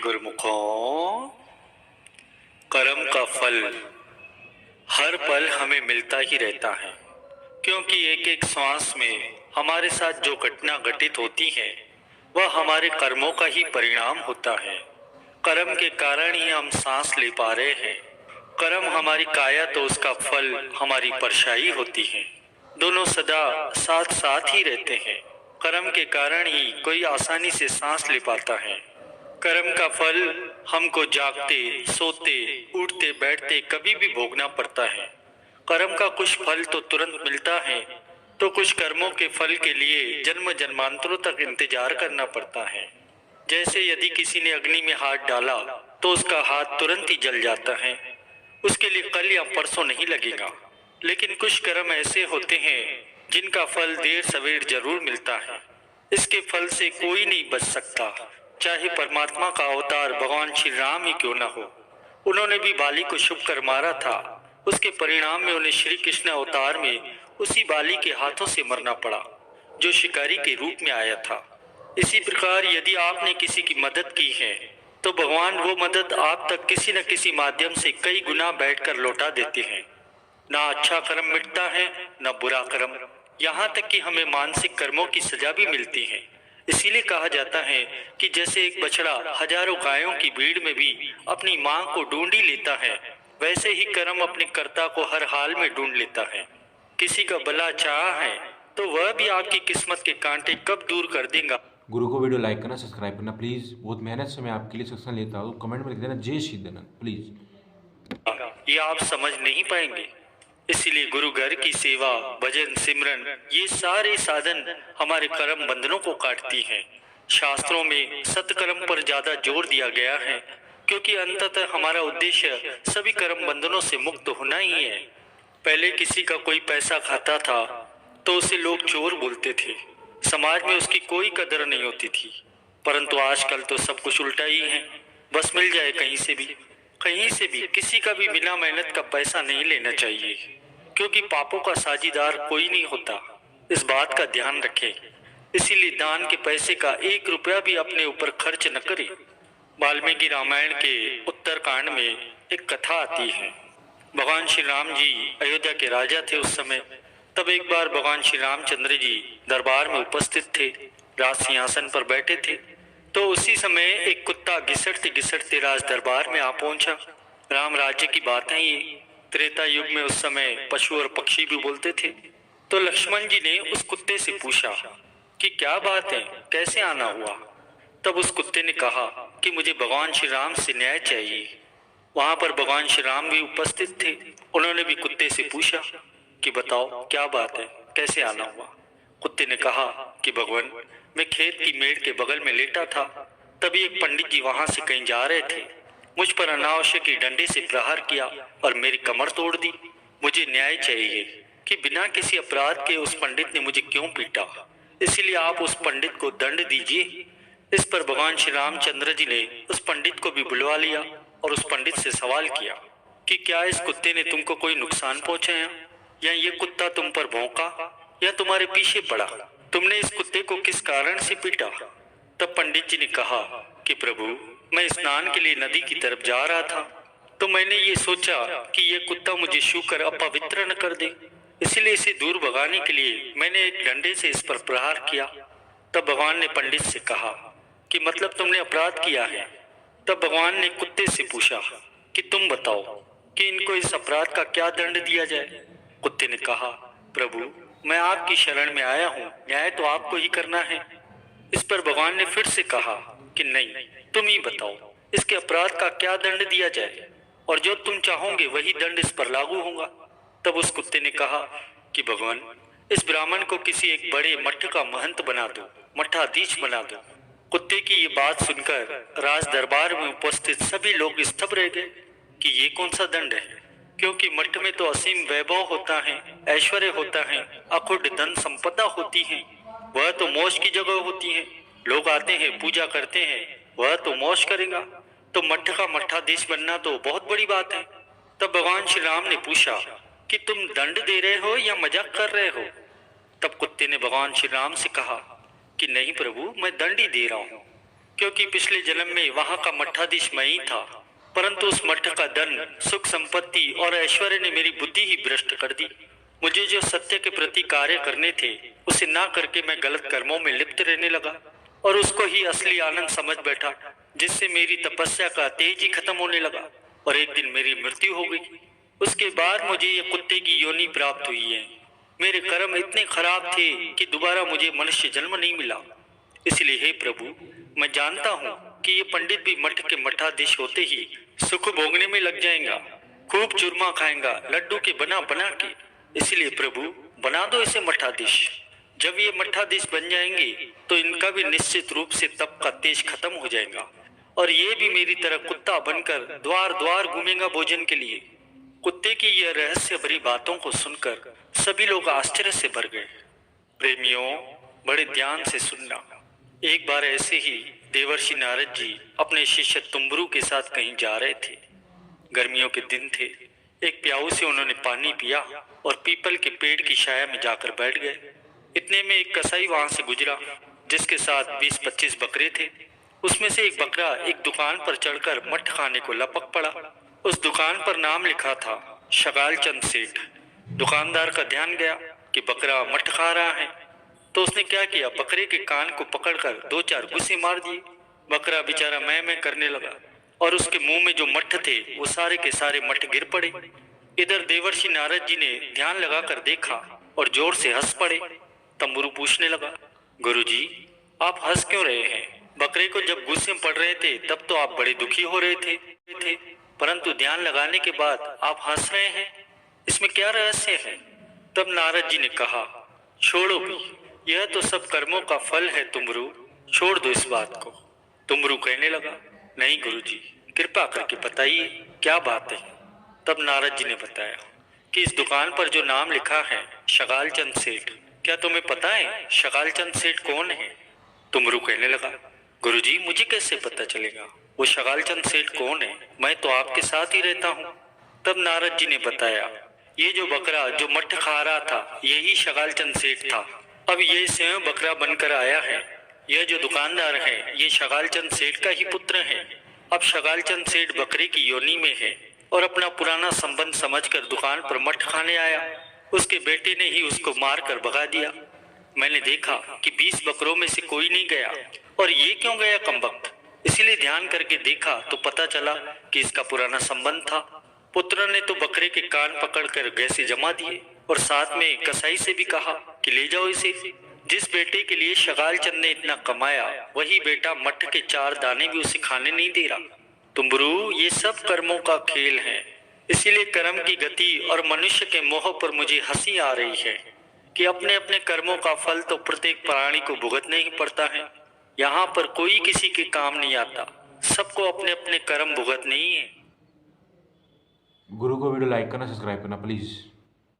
गुरुमुखों, कर्म का फल हर पल हमें मिलता ही रहता है, क्योंकि एक एक श्वास में हमारे साथ जो घटना घटित होती है वह हमारे कर्मों का ही परिणाम होता है। कर्म के कारण ही हम सांस ले पा रहे हैं। कर्म हमारी काया तो उसका फल हमारी परछाई होती है। दोनों सदा साथ साथ ही रहते हैं। कर्म के कारण ही कोई आसानी से सांस ले पाता है। कर्म का फल हमको जागते, सोते, उठते, बैठते कभी भी भोगना पड़ता है। कर्म का कुछ फल तो तुरंत मिलता है, तो कुछ कर्मों के फल के लिए जन्म जन्मांतरों तक इंतजार करना पड़ता है। जैसे यदि किसी ने अग्नि में हाथ डाला तो उसका हाथ तुरंत ही जल जाता है, उसके लिए कल या परसों नहीं लगेगा। लेकिन कुछ कर्म ऐसे होते हैं जिनका फल देर सवेर जरूर मिलता है। इसके फल से कोई नहीं बच सकता, चाहे परमात्मा का अवतार भगवान श्री राम ही क्यों न हो। उन्होंने भी बाली को शुभ कर मारा था। उसके परिणाम में उन्हें श्री कृष्ण अवतार में उसी बाली के हाथों से मरना पड़ा, जो शिकारी के रूप में आया था। इसी प्रकार यदि आपने किसी की मदद की है तो भगवान वो मदद आप तक किसी न किसी माध्यम से कई गुना बैठकर लौटा देते हैं। ना अच्छा कर्म मिटता है, न बुरा कर्म, यहाँ तक कि हमें मानसिक कर्मों की सजा भी मिलती है। इसीलिए कहा जाता है कि जैसे एक बछड़ा हजारों गायों की भीड़ में भी अपनी मां को ढूंढ ही लेता है, वैसे ही कर्म अपने कर्ता को हर हाल में ढूंढ लेता है। किसी का भला चाह है तो वह भी आपकी किस्मत के कांटे कब दूर कर देगा। गुरु को वीडियो लाइक करना, सब्सक्राइब करना प्लीज़। बहुत मेहनत से मैं आपके लिए सेक्शन लेता हूँ। कमेंट में लिख देना जय श्री दयानंद प्लीज़। ये आप समझ नहीं पाएंगे। इसीलिए गुरु घर की सेवा, भजन, सिमरन, ये सारे साधन हमारे कर्म बंधनों को काटती हैं। शास्त्रों में सत्कर्म पर ज्यादा जोर दिया गया है, क्योंकि अंततः हमारा उद्देश्य सभी कर्म बंधनों से मुक्त होना ही है। पहले किसी का कोई पैसा खाता था तो उसे लोग चोर बोलते थे, समाज में उसकी कोई कदर नहीं होती थी। परंतु आजकल तो सब कुछ उल्टा ही है। बस मिल जाए कहीं से भी, किसी का भी बिना मेहनत का पैसा नहीं लेना चाहिए, क्योंकि पापों का साझीदार कोई नहीं होता। इस बात का ध्यान रखें। इसीलिए दान के पैसे का 1 रुपया भी अपने ऊपर खर्च न करें। वाल्मीकि रामायण के उत्तरकांड में एक कथा आती है। भगवान श्री राम जी अयोध्या के राजा थे उस समय। तब एक बार भगवान श्री रामचंद्र जी दरबार में उपस्थित थे, राज सिंहासन पर बैठे थे। तो उसी समय एक कुत्ता घिसटते घिसटते राज दरबार में आ पहुंचा। राम राज्य की बात है ये। त्रेता युग में उस समय पशु और पक्षी भी बोलते थे। तो लक्ष्मण जी ने उस कुत्ते से पूछा कि क्या बात है, कैसे आना हुआ। तब उस कुत्ते ने कहा कि मुझे भगवान श्री राम से न्याय चाहिए। वहां पर भगवान श्री राम भी उपस्थित थे। उन्होंने भी कुत्ते से पूछा कि बताओ क्या बात है, कैसे आना हुआ। कुत्ते ने कहा कि भगवान, मैं खेत की मेड़ के बगल में लेटा था, तभी एक पंडित जी वहां से कहीं जा रहे थे। मुझ पर अनावश्यक ही डंडे से प्रहार किया और मेरी कमर तोड़ दी। मुझे न्याय चाहिए कि बिना किसी अपराध के उस पंडित ने मुझे क्यों पीटा। इसलिए आप उस पंडित को दंड दीजिए। इस पर भगवान श्री रामचंद्र जी ने उस पंडित को भी बुलवा लिया और उस पंडित से सवाल किया कि क्या इस कुत्ते ने तुमको कोई नुकसान पहुंचाया, या ये कुत्ता तुम पर भौंका, या तुम्हारे पीछे पड़ा। तुमने इस कुत्ते को किस कारण से पीटा। तब पंडित जी ने कहा कि प्रभु, मैं स्नान के लिए नदी की तरफ जा रहा था, तो मैंने ये सोचा कि ये कुत्ता मुझे छूकर अपवित्र न कर दे, इसलिए इसे दूर भगाने के लिए मैंने एक डंडे से इस पर प्रहार किया। तब भगवान ने पंडित से कहा कि मतलब तुमने अपराध किया है। तब भगवान ने कुत्ते से पूछा कि तुम बताओ कि इनको इस अपराध का क्या दंड दिया जाए। कुत्ते ने कहा, प्रभु, मैं आपकी शरण में आया हूँ, न्याय तो आपको ही करना है। इस पर भगवान ने फिर से कहा कि नहीं, तुम ही बताओ इसके अपराध का क्या दंड दिया जाए, और जो तुम चाहोगे वही दंड इस पर लागू होगा। तब उस कुत्ते ने कहा कि भगवान, इस ब्राह्मण को किसी एक बड़े मठ का महंत बना दो, मठाधीश बना दो। कुत्ते की ये बात सुनकर राज दरबार में उपस्थित सभी लोग स्तब्ध रह गए कि ये कौन सा दंड है, क्योंकि मठ में तो असीम वैभव होता है, ऐश्वर्य होता है, अखुड धन संपदा होती है। वह तो मौज की जगह होती है। लोग आते हैं, पूजा करते हैं, वह तो मौज करेगा। तो मठ का मठाधीश बनना तो बहुत बड़ी बात है। तब भगवान श्री राम ने पूछा कि तुम दंड दे रहे हो या मजाक कर रहे हो। तब कुत्ते ने भगवान श्री राम से कहा कि नहीं प्रभु, मैं दंड ही दे रहा हूँ। क्योंकि पिछले जन्म में वहां का मठाधीश मैं ही था, परंतु उस मठ का धन, सुख संपत्ति और ऐश्वर्य ने मेरी बुद्धि ही भ्रष्ट कर दी। मुझे जो सत्य के प्रति कार्य करने थे उसे ना करके मैं गलत कर्मों में लिप्त रहने लगा और उसको ही असली आनंद समझ बैठा, जिससे मेरी तपस्या का तेज ही खत्म होने लगा और एक दिन मेरी मृत्यु हो गई। उसके बाद मुझे ये कुत्ते की योनि प्राप्त हुई है। मेरे कर्म इतने खराब थे कि दोबारा मुझे मनुष्य जन्म नहीं मिला। इसलिए हे प्रभु, मैं जानता हूँ कि ये पंडित भी मठ के मठाधीश होते ही सुख भोगने में लग जाएगा, खूब चूरमा खाएगा लड्डू के बना बना के। इसलिए प्रभु, बना दो इसे मठाधीश। जब ये मठाधीश बन जाएंगे तो इनका भी निश्चित रूप से तप का तेज खत्म हो जाएगा और ये भी मेरी तरह कुत्ता बनकर द्वार द्वार घूमेगा भोजन के लिए। कुत्ते की यह रहस्य भरी बातों को सुनकर सभी लोग आश्चर्य से भर गए। प्रेमियों, बड़े ध्यान से सुनना। एक बार ऐसे ही देवर्षि नारद जी अपने शिष्य तुम्बरू के साथ कहीं जा रहे थे। गर्मियों के दिन थे। एक प्याऊ से उन्होंने पानी पिया और पीपल के पेड़ की छाया में जाकर बैठ गए। इतने में एक कसाई वहां से गुजरा, जिसके साथ 20-25 बकरे थे। उसमें से एक बकरा एक दुकान पर चढ़कर मट्ठ खाने को लपक पड़ा। उस दुकान पर नाम लिखा था शगाल चंद सेठ। दुकानदार का ध्यान गया कि बकरा मट्ठ खा रहा है, तो उसने क्या किया, बकरे के कान को पकड़कर 2-4 घुसे मार दिए। बकरा बेचारा मैं करने लगा और उसके मुंह में जो मट्ठ थे वो सारे के सारे मट्ठ गिर पड़े। इधर देवर्षि नारद जी ने ध्यान लगाकर देखा और जोर से हंस पड़े। तंबुरु पूछने लगा, गुरुजी, आप हंस क्यों रहे हैं? बकरे को जब गुस्से पड़ रहे थे तब तो आप बड़े दुखी हो रहे थे, परंतु ध्यान लगाने के बाद आप हंस रहे हैं, इसमें क्या रहस्य है? तब नारद जी ने कहा, छोड़ो भी, यह तो सब कर्मों का फल है तुमरू, छोड़ दो इस बात को। तुमरू कहने लगा, नहीं गुरुजी, कृपा करके बताइए क्या बात है। तब नारद जी ने बताया कि इस दुकान पर जो नाम लिखा है शगाल चंद सेठ, क्या तुम्हें पता है शगाल चंद सेठ कौन है? तुमरू कहने लगा, गुरुजी, मुझे कैसे पता चलेगा वो शगाल चंद सेठ कौन है, मैं तो आपके साथ ही रहता हूँ। तब नारद जी ने बताया, ये जो बकरा जो मट्ठ खा रहा था यही शगाल चंद सेठ था। अब ये स्वयं बकरा बनकर आया है। यह जो दुकानदार है ये शगाल चंद सेठ का ही पुत्र है। अब शगाल चंद सेठ बकरे की योनि में है और अपना पुराना संबंध समझकर दुकान पर मट्ठ खाने आया। उसके बेटे ने ही उसको मारकर भगा दिया। मैंने देखा कि 20 बकरों में से कोई नहीं गया, और ये क्यों गया कमबख्त? इसीलिए ध्यान करके देखा तो पता चला कि इसका पुराना संबंध था। पुत्र ने तो बकरे के कान पकड़कर गैसे जमा दिए और साथ में कसाई से भी कहा कि ले जाओ इसे। जिस बेटे के लिए शगाल चंद ने इतना कमाया वही बेटा मट्ठ के 4 दाने भी उसे खाने नहीं दे रहा। तुमरू, ये सब कर्मों का खेल है। इसीलिए कर्म की गति और मनुष्य के मोह पर मुझे हंसी आ रही है कि अपने अपने कर्मों का फल तो प्रत्येक प्राणी को भुगतना ही पड़ता है। यहाँ पर कोई किसी के काम नहीं आता, सबको अपने अपने कर्म भुगतने ही है। गुरु को वीडियो लाइक करना, सब्सक्राइब करना प्लीज़।